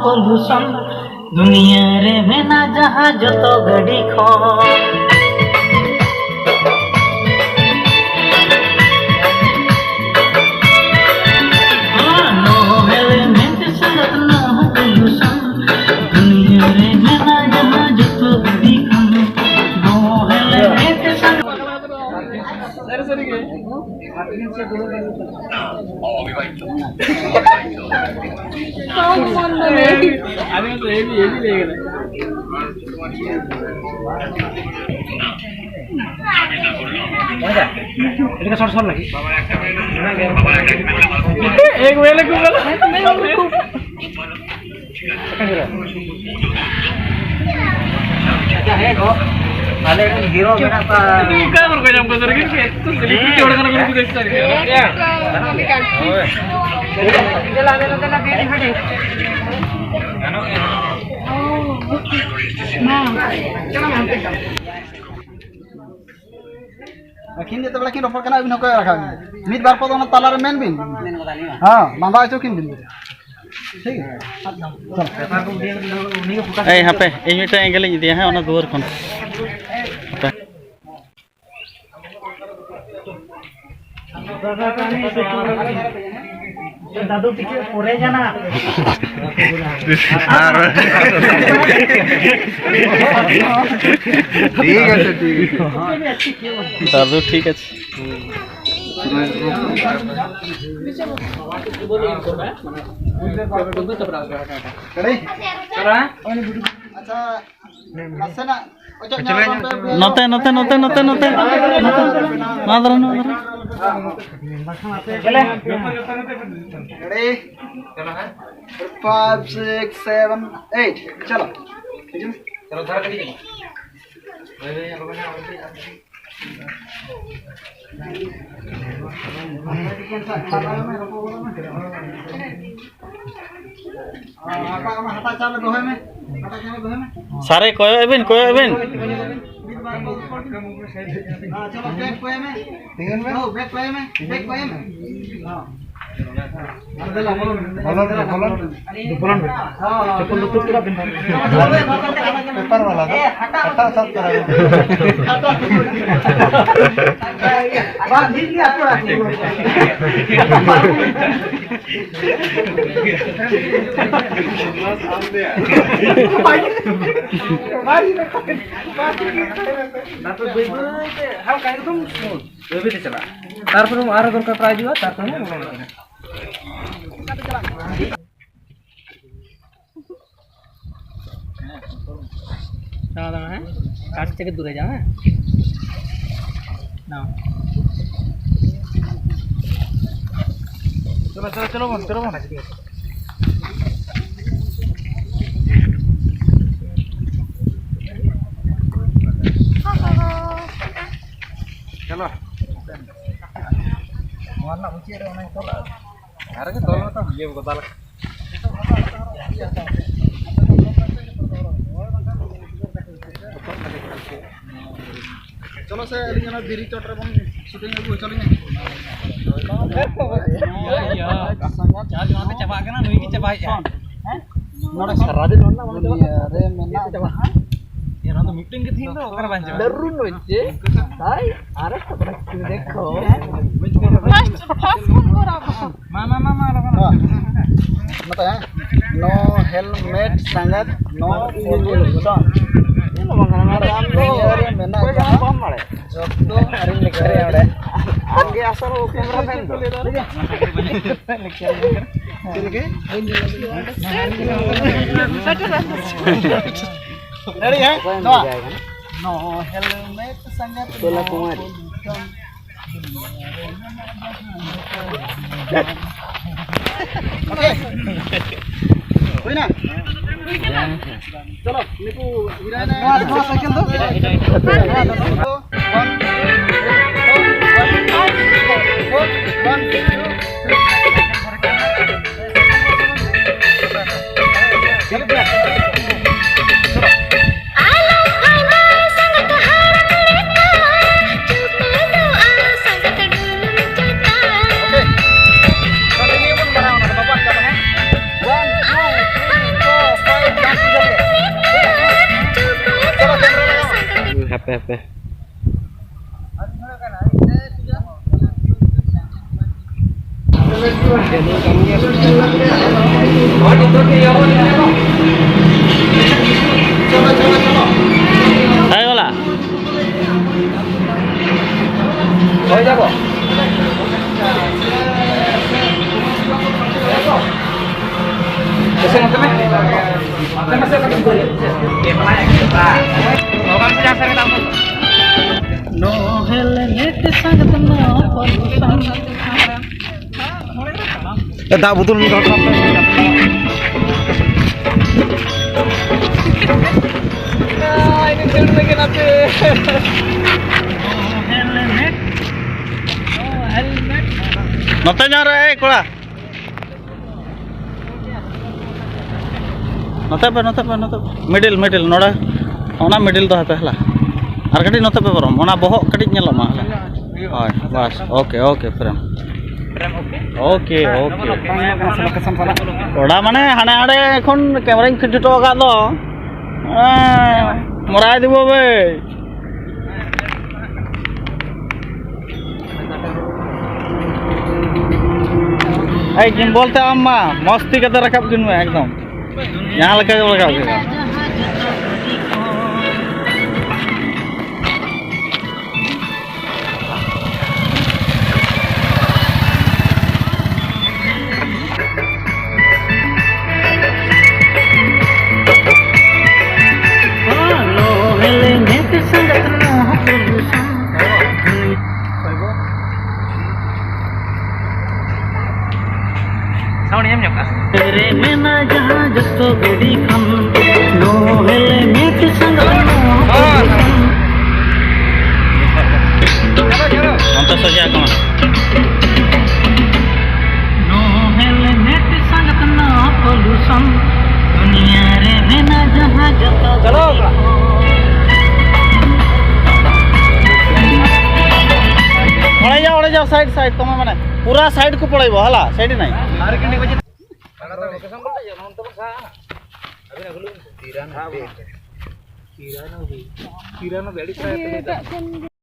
Pollution दुनिया रे मेना जहाँ जतो गड़ी खो एक वेले हीरो किन जते बला किन रफर कना बिन होके रखा मित बार पद ना ताला रे मेन बिन हां बांधा आछो किन बिन ठीक है ए हापे इन मिटा एंगल दिया है ओना दुआर खन दादू पीछे परे जाना ठीक है दादू ठीक है अच्छा नसेना नोते नोते नोते नोते नोते नादर नादर रेडी 5 6 7 8 चलो चलो धर के दीजिए सारे कोयो एबिन चलो बैक कोए में तीन में बैक कोए में हां पेपर वाला हटा सब बात ठीक है काट से दूर जा ना चलो चलो चलो बन चलो बन चलो warna uci ada orang tolak hari ke tolak tuh dia bukan tolak चलो से अलिंगना बिरी चोटर बन शूटिंग को चलेंगे या चार्ज वहां पे चबा के ना नुई की चबाई है हैं नोड़ा सारा दिन ना अरे मेना चबा ये ना तो मीटिंग के थी तो ओकर बन जा डरुन होचे भाई अरे तो देखो फास्ट फोन करा मामा मामा मत है नो हेलमेट संगत नो पोल्यूशन Ready है नो हेलमेट संगत बोला कुमारी ओके कोई ना चलो निकू हिराने 2 सेकंड दो 1 2 3 Ayo lah. হয়ে যাব Kasi nang kami. Masih lagi boleh. Orang siapa yang tahu? No helmet sangat no pollution. Dah betul ni kalau ini film lagi nanti. Helmet. Note nyara kola. Note pe. Middle noda. Ona middle to hape hala. Ar kati note pe borom. Ona bohok kati nyelok ma hala. Hoy, bas. Okay, frame. Okay. Oda mane hane ade ekhon camera ing khito ka do. Morai dibo be. Ay gimbal te amma masti kate rakab ginme ekdom. Yahan leka rakab ginme. तेरे में ना जहाँ जस्तो गड़ी खम no helmet संग no Nonte saja kawan. No helmet संग no pollution दुनिया रे में ना जहाँ जस्तो चलो ओळे जाओ साइड तमे माने पूरा साइड को पड़ेबो हला साइड नहीं. hari kini baca kesan boleh ya nonton sa abin agulu tiran ha tiran bedi saya